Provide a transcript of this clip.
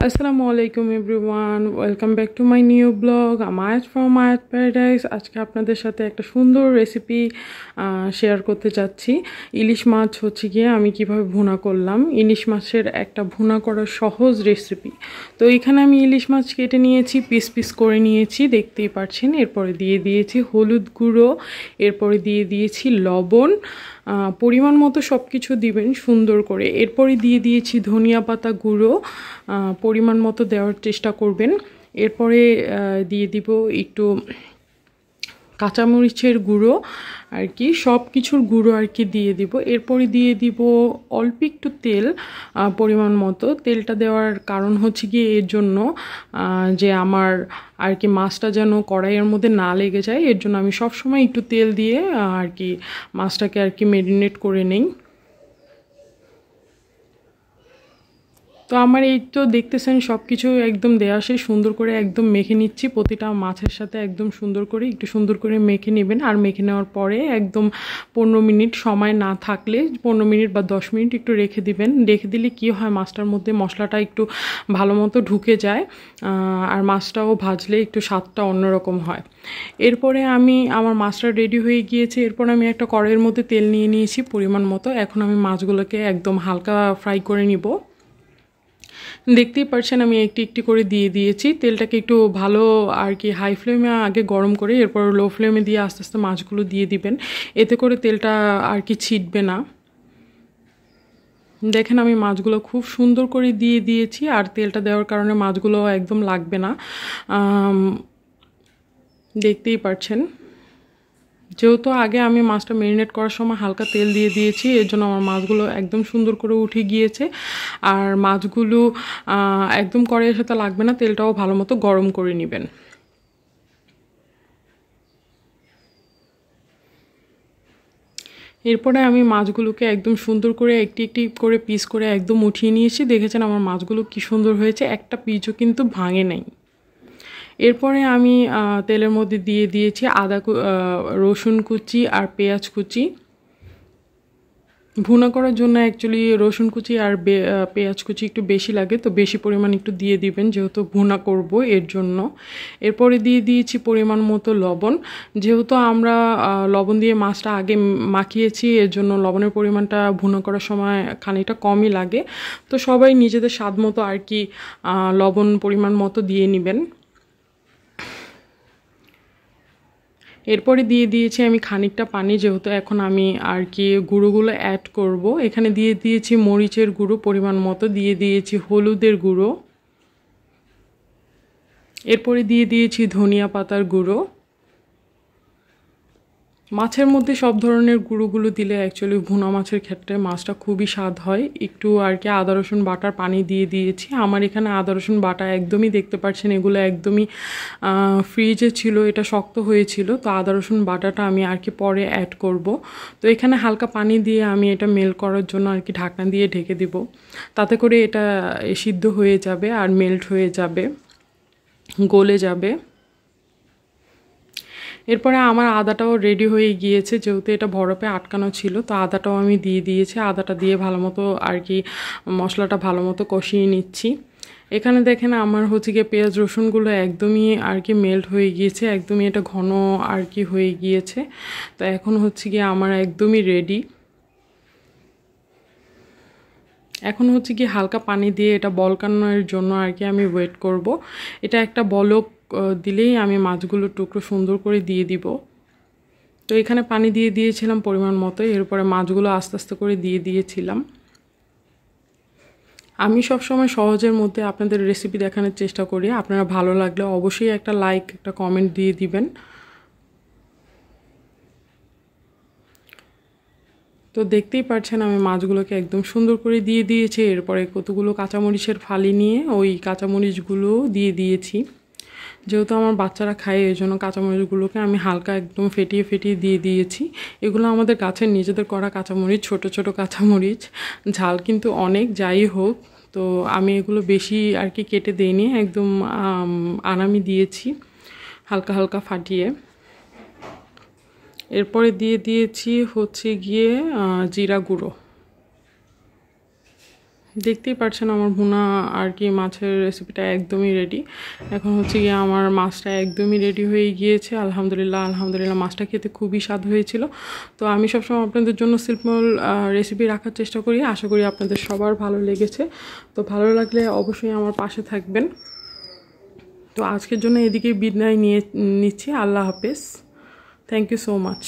আসসালামু আলাইকুম everyone, welcome back to my new blog আমায়াত ফ্রম আয়াত প্যারাডাইস। আজকে আপনাদের সাথে একটা সুন্দর রেসিপি শেয়ার করতে যাচ্ছি। ইলিশ মাছ হচ্ছে গিয়ে আমি কিভাবে ভুনা করলাম, ইলিশ মাছের একটা ভুনা করার সহজ রেসিপি। তো এখানে আমি ইলিশ মাছ কেটে নিয়েছি, পিস পিস করে নিয়েছি, দেখতেই পাচ্ছেন। এরপরে দিয়ে দিয়েছি হলুদ গুঁড়ো, এরপরে দিয়ে দিয়েছি লবণ, পরিমাণ মতো সব কিছু দিবেন সুন্দর করে। এরপরে দিয়ে দিয়েছি ধনিয়া পাতা গুঁড়ো, পরিমাণ মতো দেওয়ার চেষ্টা করবেন। এরপরে দিয়ে দিব একটু কাঁচামরিচের গুঁড়ো আর কি, সব কিছুর গুঁড়ো আর কি দিয়ে দিব। এরপরে দিয়ে দিব অল্প একটু তেল, পরিমাণ মতো। তেলটা দেওয়ার কারণ হচ্ছে কি এর জন্য যে আমার আর কি মাছটা যেন কড়াইয়ের মধ্যে না লেগে যায়, এর জন্য আমি সবসময় একটু তেল দিয়ে আর কি মাছটাকে আর কি ম্যারিনেট করে নেই। তো আমার এই তো দেখতেছেন সব কিছু একদম দেওয়া শেষ, সুন্দর করে একদম মেখে নিচ্ছি। প্রতিটা মাছের সাথে একদম সুন্দর করে একটু সুন্দর করে মেখে নেবেন। আর মেখে নেওয়ার পরে একদম 15 মিনিট, সময় না থাকলে 15 মিনিট বা 10 মিনিট একটু রেখে দিবেন। রেখে দিলে কি হয়, মাছটার মধ্যে মশলাটা একটু ভালো মতো ঢুকে যায়, আর মাছটাও ভাজলে একটু স্বাদটা অন্যরকম হয়। এরপরে আমার মাছটা রেডি হয়ে গিয়েছে। এরপর আমি একটা কড়াইয়ের মধ্যে তেল নিয়ে নিয়েছি পরিমাণ মতো। এখন আমি মাছগুলোকে একদম হালকা ফ্রাই করে নিব। দেখতেই পাচ্ছেন আমি একটি একটি করে দিয়ে দিয়েছি। তেলটাকে একটু ভালো আর কি হাই ফ্লেমে আগে গরম করে এরপর লো ফ্লেমে দিয়ে আস্তে আস্তে মাছগুলো দিয়ে দিবেন। এতে করে তেলটা আর কি ছিটবে না। দেখেন আমি মাছগুলো খুব সুন্দর করে দিয়ে দিয়েছি, আর তেলটা দেওয়ার কারণে মাছগুলো একদম লাগবে না, দেখতেই পাচ্ছেন। যেহেতু আগে আমি মাছটা ম্যারিনেট করার সময় হালকা তেল দিয়ে দিয়েছি, এর জন্য আমার মাছগুলো একদম সুন্দর করে উঠে গিয়েছে। আর মাছগুলো একদম কড়াইয়ের সাথে লাগবে না, তেলটাও ভালো মতো গরম করে নেবেন। এরপরে আমি মাছগুলোকে একদম সুন্দর করে একটি একটি করে পিস করে একদম উঠিয়ে নিয়েছি। দেখেছেন আমার মাছগুলো কি সুন্দর হয়েছে, একটা পিসও কিন্তু ভাঙে নাই। এরপরে আমি তেলের মধ্যে দিয়ে দিয়েছি রসুন কুচি আর পেঁয়াজ কুচি। ভুনা করার জন্য অ্যাকচুয়ালি রসুন কুচি আর পেঁয়াজ কুচি একটু বেশি লাগে, তো বেশি পরিমাণ একটু দিয়ে দিবেন যেহেতু ভুনা করব এর জন্য। এরপরে দিয়ে দিয়েছি পরিমাণ মতো লবণ। যেহেতু আমরা লবণ দিয়ে মাছটা আগে মাখিয়েছি, এর জন্য লবণের পরিমাণটা ভুনা করার সময় খানিকটা কমই লাগে। তো সবাই নিজেদের স্বাদ মতো আর কি লবণ পরিমাণ মতো দিয়ে নেবেন। এরপরে দিয়ে দিয়েছি আমি খানিকটা পানি, যেহেতু এখন আমি আর কি গুঁড়োগুলো অ্যাড করব। এখানে দিয়ে দিয়েছি মরিচের গুঁড়ো পরিমাণ মতো, দিয়ে দিয়েছি হলুদের গুঁড়ো, এরপরে দিয়ে দিয়েছি ধনিয়া পাতার গুঁড়ো। মাছের মধ্যে সব ধরনের গুঁড়োগুলো দিলে অ্যাকচুয়ালি ভুনা মাছের ক্ষেত্রে মাছটা খুবই স্বাদ হয়। একটু আর কি আদা রসুন বাটার পানি দিয়ে দিয়েছি। আমার এখানে আদা রসুন বাটা একদমই দেখতে পাচ্ছেন এগুলো একদমই ফ্রিজে ছিল, এটা শক্ত হয়েছিল, তো আদা রসুন বাটাটা আমি আর কি পরে অ্যাড করব। তো এখানে হালকা পানি দিয়ে আমি এটা মেল্ট করার জন্য আর কি ঢাকনা দিয়ে ঢেকে দিব, তাতে করে এটা সিদ্ধ হয়ে যাবে আর মেল্ট হয়ে যাবে, গলে যাবে। এরপরে আমার আদাটাও রেডি হয়ে গিয়েছে, যেহেতু এটা বরফে আটকানো ছিল, তো আদাটাও আমি দিয়ে দিয়েছি। আদাটা দিয়ে ভালো মতো আর কি মশলাটা ভালো মতো কষিয়ে নিচ্ছি। এখানে দেখেন আমার হচ্ছে গিয়ে পেঁয়াজ রসুনগুলো একদমই আর কি মেল্ট হয়ে গিয়েছে, একদমই এটা ঘন আর কি হয়ে গিয়েছে। তো এখন হচ্ছে গিয়ে আমার একদমই রেডি। এখন হচ্ছে কি হালকা পানি দিয়ে এটা বলকানোর জন্য আর কি আমি ওয়েট করব। এটা একটা বলক দিলেই আমি মাছগুলোর টুকরো সুন্দর করে দিয়ে দিব। তো এখানে পানি দিয়ে দিয়েছিলাম পরিমাণ মতো, এরপরে মাছগুলো আস্তে আস্তে করে দিয়ে দিয়েছিলাম। আমি সবসময় সহজের মধ্যে আপনাদের রেসিপি দেখানোর চেষ্টা করি। আপনারা ভালো লাগলে অবশ্যই একটা লাইক, একটা কমেন্ট দিয়ে দিবেন। তো দেখতেই পাচ্ছেন আমি মাছগুলোকে একদম সুন্দর করে দিয়ে দিয়েছি। এরপরে কতগুলো কাঁচামরিচের ফালি নিয়ে ওই কাঁচামরিচগুলো দিয়ে দিয়েছি। যেহেতু আমার বাচ্চারা খায়, এই জন্য কাঁচামরিচগুলোকে আমি হালকা একদম ফেটিয়ে ফেটিয়ে দিয়ে দিয়েছি। এগুলো আমাদের গাছের নিজেদের করা কাঁচামরিচ, ছোট ছোট কাঁচামরিচ, ঝাল কিন্তু অনেক। যাই হোক, তো আমি এগুলো বেশি আর কি কেটে দিইনি, একদম আনামি দিয়েছি হালকা হালকা ফাটিয়ে। এরপরে দিয়ে দিয়েছি হচ্ছে গিয়ে জিরা গুঁড়ো। দেখতেই পাচ্ছেন আমার ভুনা আর কি মাছের রেসিপিটা একদমই রেডি। এখন হচ্ছে গিয়ে আমার মাছটা একদমই রেডি হয়ে গিয়েছে। আলহামদুলিল্লাহ আলহামদুলিল্লাহ, মাছটা খেতে খুবই স্বাদ হয়েছিল। তো আমি সবসময় আপনাদের জন্য সিম্পল রেসিপি রাখার চেষ্টা করি, আশা করি আপনাদের সবার ভালো লেগেছে। তো ভালো লাগলে অবশ্যই আমার পাশে থাকবেন। তো আজকের জন্য এদিকে বিদায় নিচ্ছি। আল্লাহ হাফেজ। Thank you so much.